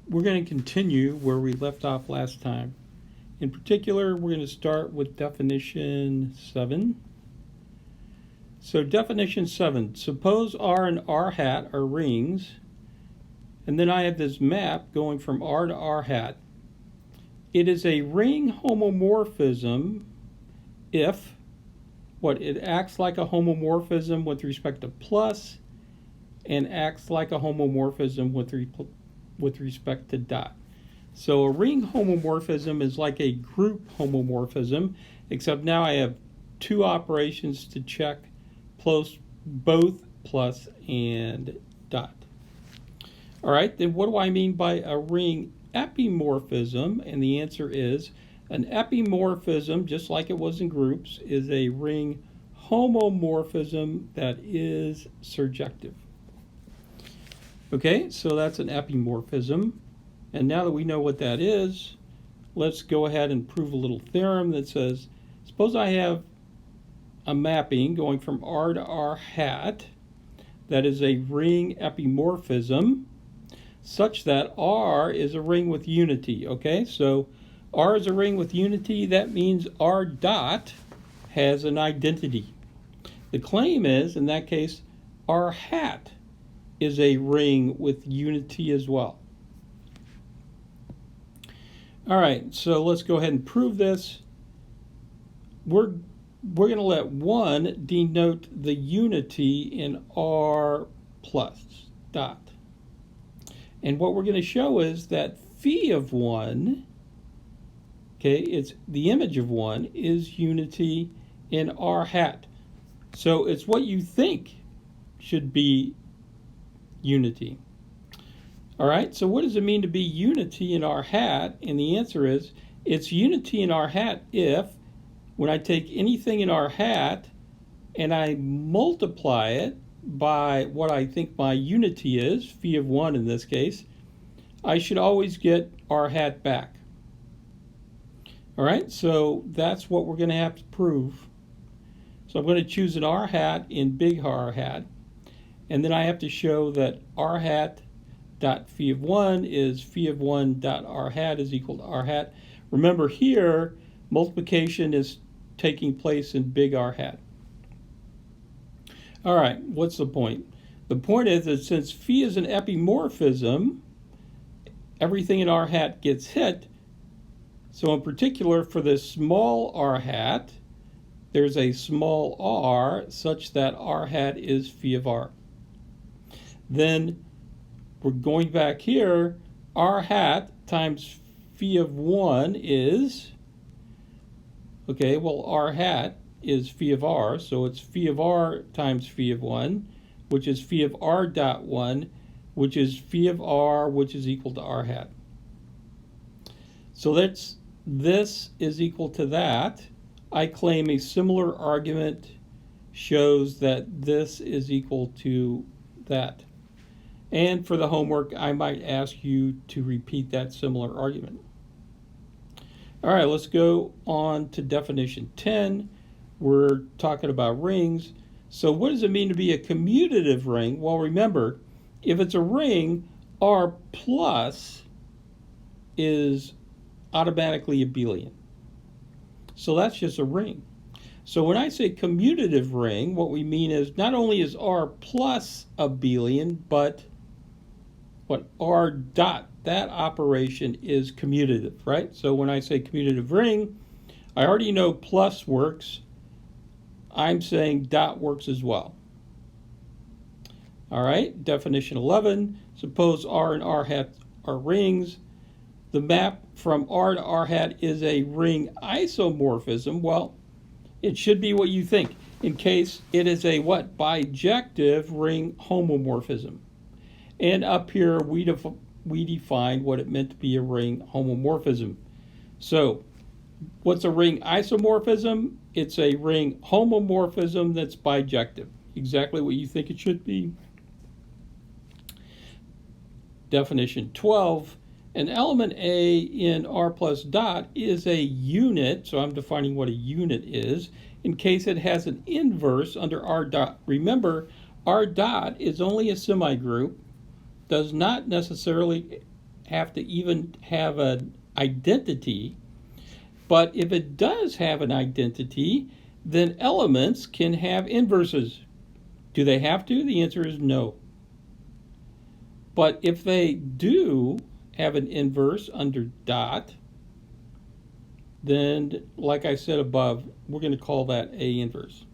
we're going to continue where we left off last time. In particular, we're going to start with definition 7. So definition 7, suppose R and R hat are rings, and then I have this map going from R to R hat. It is a ring homomorphism if it acts like a homomorphism with respect to plus and acts like a homomorphism with respect to dot. So a ring homomorphism is like a group homomorphism, except now I have two operations to check, both plus and dot. All right, then what do I mean by a ring epimorphism? And the answer is an epimorphism, just like it was in groups, is a ring homomorphism that is surjective. Okay, so that's an epimorphism. And now that we know what that is, let's go ahead and prove a little theorem that says, suppose I have a mapping going from R to R hat that is a ring epimorphism such that R is a ring with unity. Okay, so R is a ring with unity. That means R dot has an identity. The claim is, in that case, R hat is a ring with unity as well. All right, so let's go ahead and prove this. We're going to let 1 denote the unity in R plus dot. And what we're going to show is that phi of 1, okay, it's the image of 1, is unity in R hat. So it's what you think should be unity. All right, so what does it mean to be unity in R hat? And the answer is, it's unity in R hat if, when I take anything in R hat and I multiply it by what I think my unity is, phi of 1 in this case, I should always get R hat back. All right, so that's what we're going to have to prove. So I'm going to choose an R hat in big R hat, and then I have to show that R hat dot phi of 1 is phi of 1 dot R hat is equal to R hat. Remember here, multiplication is taking place in big R hat. All right, what's the point? The point is that since phi is an epimorphism, everything in R hat gets hit. So in particular, for this small R hat, there's a small r such that R hat is phi of R. Then we're going back here, R hat times phi of 1 is, okay, well, R hat is phi of R, so it's phi of R times phi of 1, which is phi of R dot 1, which is phi of R, which is equal to R hat. So this is equal to that. I claim a similar argument shows that this is equal to that. And for the homework, I might ask you to repeat that similar argument. All right, let's go on to definition 10. We're talking about rings. So what does it mean to be a commutative ring? Well, remember, if it's a ring, R plus is automatically abelian. So that's just a ring. So when I say commutative ring, what we mean is not only is R plus abelian, but what R dot, that operation is commutative, right? So when I say commutative ring, I already know plus works. I'm saying dot works as well. All right, definition 11, suppose R and R hat are rings. The map from R to R hat is a ring isomorphism. Well, it should be what you think, in case it is a what? Bijective ring homomorphism. And up here, we defined what it meant to be a ring homomorphism. So what's a ring isomorphism? It's a ring homomorphism that's bijective. Exactly what you think it should be. Definition 12, an element A in R plus dot is a unit, so I'm defining what a unit is, in case it has an inverse under R dot. Remember, R dot is only a semigroup, does not necessarily have to even have an identity. But if it does have an identity, then elements can have inverses. Do they have to? The answer is no. But if they do have an inverse under dot, then, like I said above, we're going to call that A inverse.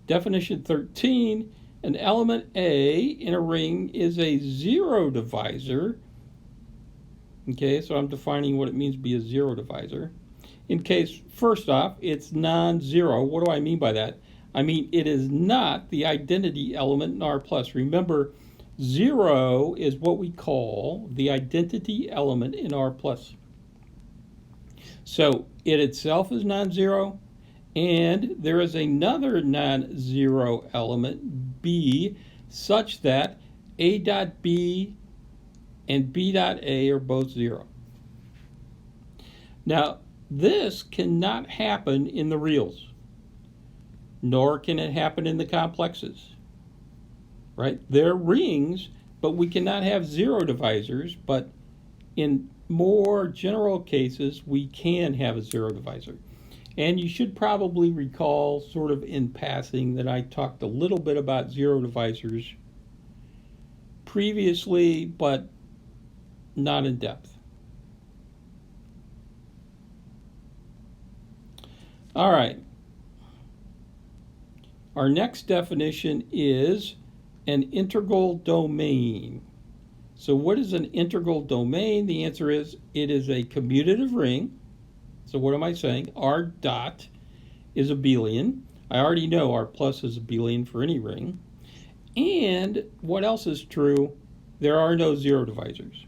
Definition 13, an element A in a ring is a zero divisor. Okay, so I'm defining what it means to be a zero divisor. In case, first off, it's non-zero. What do I mean by that? I mean it is not the identity element in R+. Remember, 0 is what we call the identity element in R+. So it itself is non-zero, and there is another non-zero element, B, such that A dot B and B dot A are both 0. Now, this cannot happen in the reals, nor can it happen in the complexes. Right? They're rings, but we cannot have zero divisors, but in more general cases, we can have a zero divisor. And you should probably recall, sort of in passing, that I talked a little bit about zero divisors previously, but not in depth. All right. Our next definition is an integral domain. So what is an integral domain? The answer is it is a commutative ring. So what am I saying? R dot is abelian. I already know R plus is abelian for any ring. And what else is true? There are no zero divisors.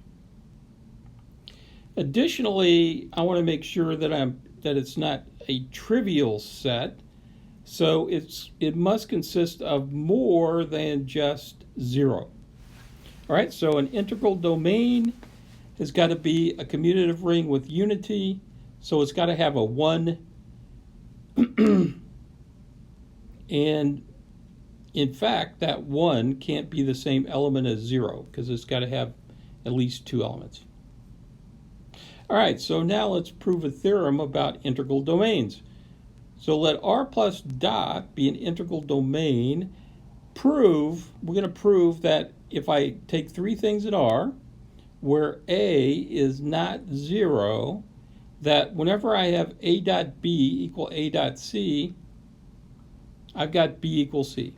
Additionally, I want to make sure that it's not a trivial set. So it must consist of more than just 0. All right, so an integral domain has got to be a commutative ring with unity, so it's got to have a 1. And in fact, that 1 can't be the same element as 0 because it's got to have at least 2 elements. All right, so now let's prove a theorem about integral domains. So let R plus dot be an integral domain. We're going to prove that if I take 3 things in R, where A is not 0, that whenever I have A dot B equal A dot C, I've got B equals C.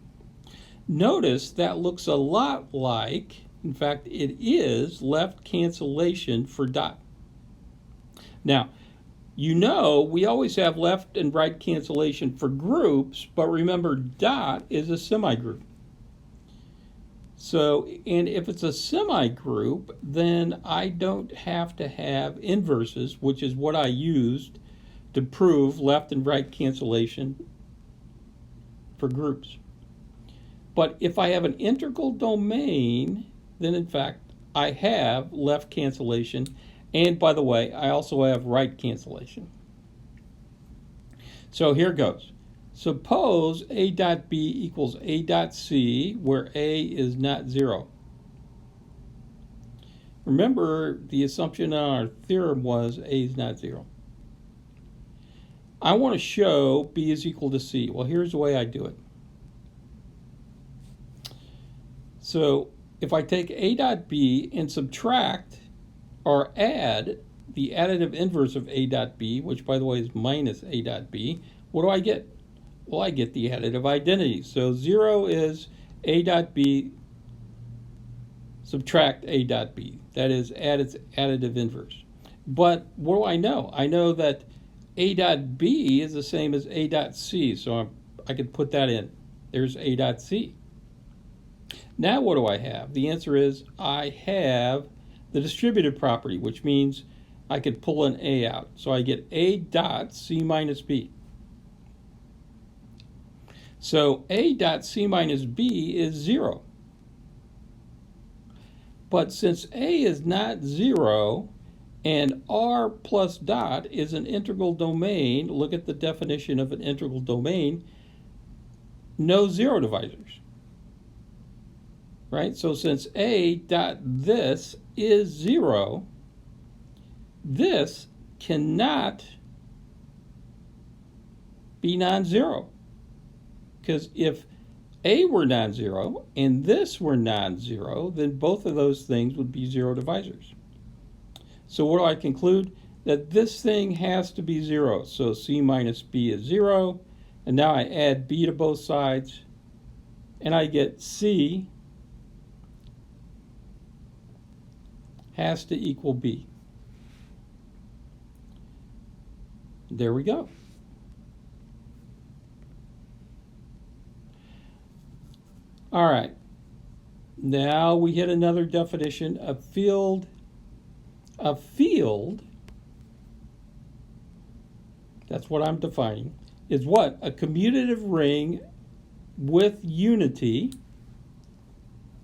Notice that looks a lot like, in fact, it is left cancellation for dot. Now, you know we always have left and right cancellation for groups, but remember dot is a semigroup. So, and if it's a semigroup, then I don't have to have inverses, which is what I used to prove left and right cancellation for groups. But if I have an integral domain, then in fact I have left cancellation. And by the way, I also have right cancellation. So here goes. Suppose A dot B equals A dot C, where A is not 0. Remember, the assumption on our theorem was A is not 0. I want to show B is equal to C. Well, here's the way I do it. So if I take A dot B and subtract or add the additive inverse of A dot B, which by the way is minus A dot B, what do I get? Well, I get the additive identity. So 0 is A dot B subtract A dot B. That is, add its additive inverse. But what do I know? I know that A dot B is the same as A dot C, so I can put that in. There's A dot C. Now what do I have? The answer is I have the distributive property, which means I could pull an A out. So I get A dot C minus B. So A dot C minus B is 0. But since A is not 0 and R plus dot is an integral domain, look at the definition of an integral domain, no zero divisors. right? So since A dot this is 0, this cannot be non-zero. Because if A were non-zero and this were non-zero, then both of those things would be zero divisors. So what do I conclude? That this thing has to be 0. So C minus B is 0. And now I add B to both sides. And I get C has to equal B. There we go. All right. Now we hit another definition. A field, that's what I'm defining, is what? A commutative ring with unity.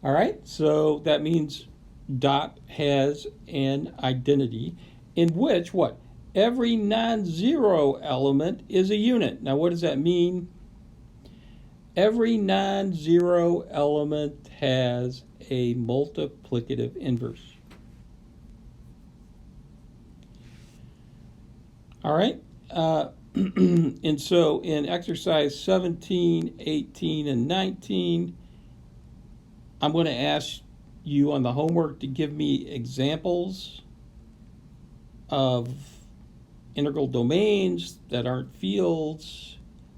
All right, so that means dot has an identity in which what? Every non-zero element is a unit. Now what does that mean? Every non-zero element has a multiplicative inverse. All right, and so in exercise 17, 18, and 19, I'm going to ask you on the homework to give me examples of integral domains that aren't fields,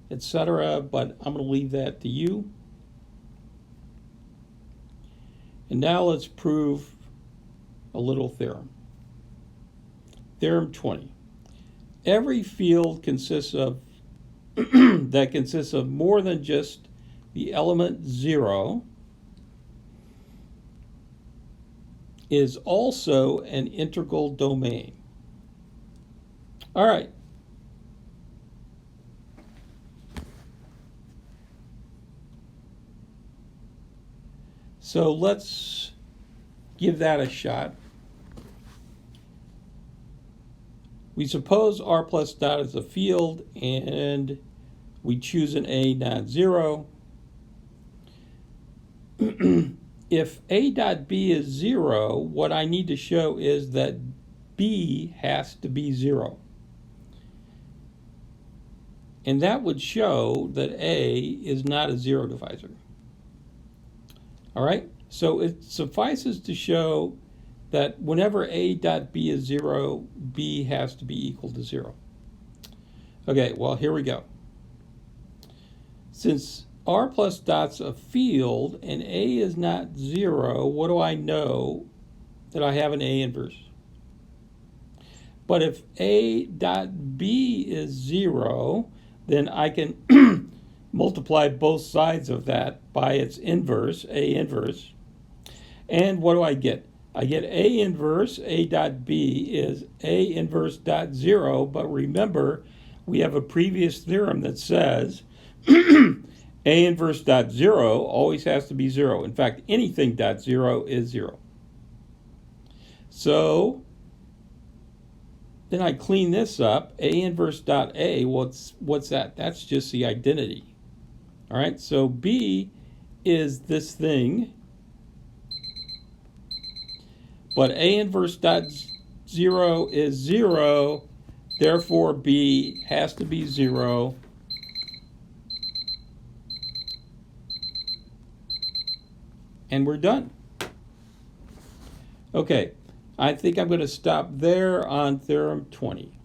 etc., but I'm going to leave that to you. And now let's prove a little theorem. Theorem 20. Every field consists of that consists of more than just the element 0 is also an integral domain. All right. So let's give that a shot. We suppose R plus dot is a field and we choose an A non-zero. If A dot B is 0, what I need to show is that B has to be 0. And that would show that A is not a zero divisor. All right, so it suffices to show that whenever A dot B is 0, B has to be equal to 0. Okay, well, here we go. Since R plus dot's a field and A is not 0, what do I know? That I have an A inverse. But if A dot B is 0, then I can multiply both sides of that by its inverse, A inverse. And what do I get? I get A inverse, A dot B is A inverse dot 0, but remember, we have a previous theorem that says A inverse dot 0 always has to be 0. In fact, anything dot 0 is 0. So then I clean this up. A inverse dot A, what's that? That's just the identity. All right, so B is this thing, but A inverse dot 0 is 0, therefore B has to be 0. And we're done. Okay, I think I'm going to stop there on theorem 20.